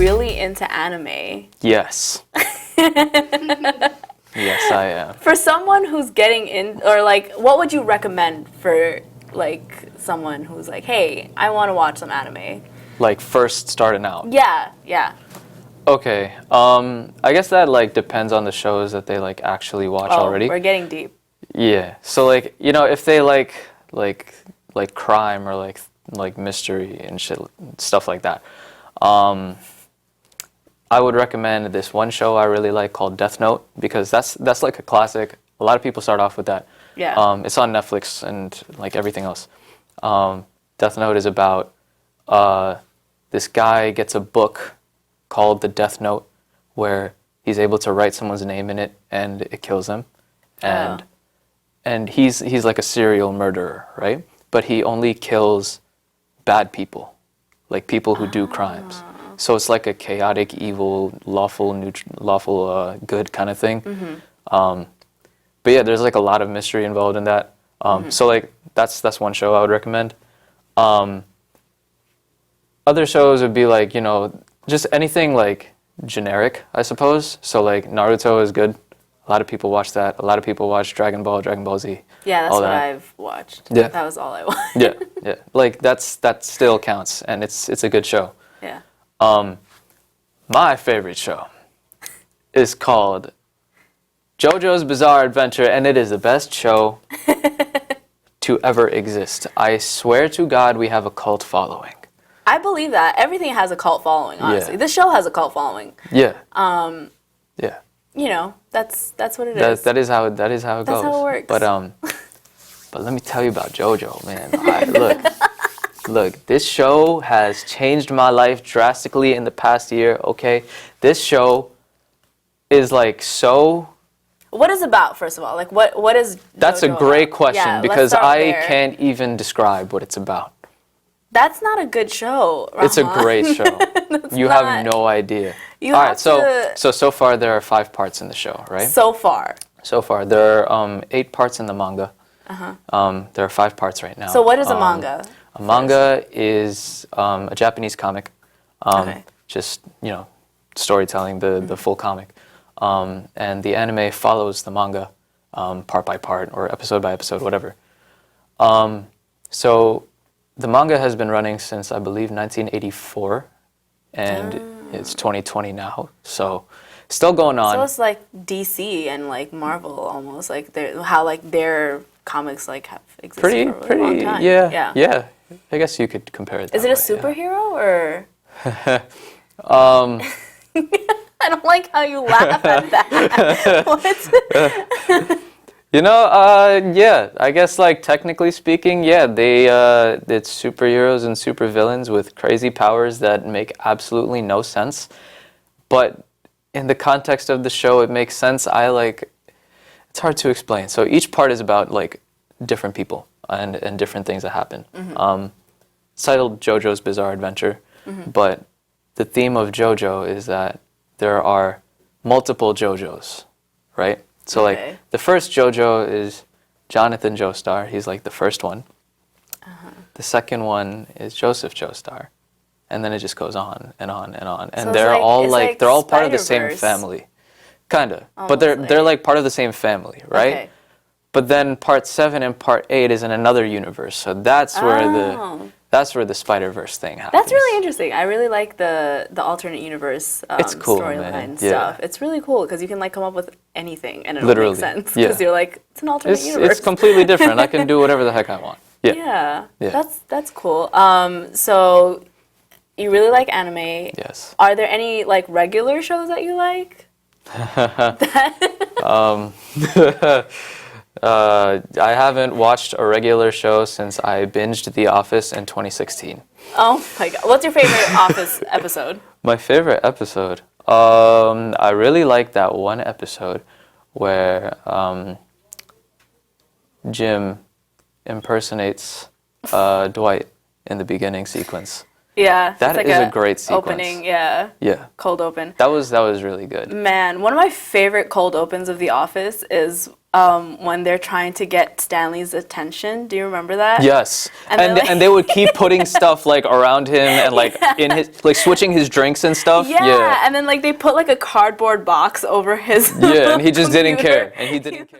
really into anime. Yes. Yes, I am. For someone who's getting in, or like, what would you recommend for like someone who's like, hey, I want to watch some anime? Like first starting out. Yeah, yeah. Okay. I guess that like depends on the shows that they like actually watch already. We're getting deep. Yeah. So like, you know, if they like crime or like mystery and shit, stuff like that. I would recommend this one show I really like called Death Note, because that's like a classic. A lot of people start off with that. Yeah. It's on Netflix and like everything else. Death Note is about this guy gets a book called the Death Note, where he's able to write someone's name in it and it kills them, and he's like a serial murderer, right? But he only kills bad people, like people who do crimes. So it's like a chaotic, evil, lawful, good kind of thing. Mm-hmm. But yeah, there's like a lot of mystery involved in that. So like that's one show I would recommend. Other shows would be like, you know, just anything like generic, I suppose. So like Naruto is good. A lot of people watch that. A lot of people watch Dragon Ball, Dragon Ball Z. Yeah, that's what I've watched. Yeah. That was all I watched. Yeah. Like that still counts, and it's a good show. Yeah. My favorite show is called JoJo's Bizarre Adventure, and it is the best show to ever exist. I swear to God, we have a cult following. I believe that. Everything has a cult following, honestly. Yeah. This show has a cult following. Yeah. Yeah. You know, that's what it is. That is how it goes. That's how it works. But let me tell you about JoJo, man. Look, this show has changed my life drastically in the past year, okay? This show is like so... What is it about, first of all? Like, what is That's JoJo a great about? question, Yeah, because let's start I there. can't even describe what it's about. That's not a good show, Rahmaan. It's a great show. You have no idea. You All have right, so to- so far there are 5 parts in the show, right? So far. So far there are 8 parts in the manga. There are 5 parts right now. So what is a manga? A manga is a Japanese comic. Okay. Just, you know, storytelling, the full comic. And the anime follows the manga part by part or episode by episode, whatever. So the manga has been running since, I believe, 1984, and it's 2020 now. So still going on. So it's like DC and like Marvel almost, like how like their comics like have existed for a really long time. Yeah. I guess you could compare it. Is it a superhero or? I don't like how you laugh at that. What? You know, yeah, I guess like technically speaking, yeah, it's superheroes and supervillains with crazy powers that make absolutely no sense. But in the context of the show, it makes sense. It's hard to explain. So each part is about like different people and different things that happen. It's titled JoJo's Bizarre Adventure, but the theme of JoJo is that there are multiple JoJos, right? So like the first JoJo is Jonathan Joestar. He's like the first one. The second one is Joseph Joestar, and then it just goes on and on and on. And So they're all like they're all part of the same Spider-Verse. family, kinda. But they're like part of the same family, right? Okay. But then part 7 and part 8 is in another universe. So that's where the Spider-Verse thing happens. That's really interesting. I really like the alternate universe It's cool, storyline man. stuff. Yeah. It's really cool because you can like come up with anything and it'll Literally. make sense Yeah. because you're like it's an alternate universe. It's completely different. I can do whatever the heck I want. Yeah. Yeah. That's cool. So you really like anime. Yes. Are there any like regular shows that you like? I haven't watched a regular show since I binged The Office in 2016. Oh my god. What's your favorite Office episode? My favorite episode? I really like that one episode where Jim impersonates Dwight in the beginning sequence. Yeah. That it's is like a great sequence. opening. Yeah. Yeah. Cold open. That was really good. Man, one of my favorite cold opens of The Office is when they're trying to get Stanley's attention. Do you remember that? Yes, And and then, like- they would keep putting stuff like around him and like in his like switching his drinks and stuff. Yeah, and then like they put like a cardboard box over his Yeah, and he just didn't computer. care, and he didn't care.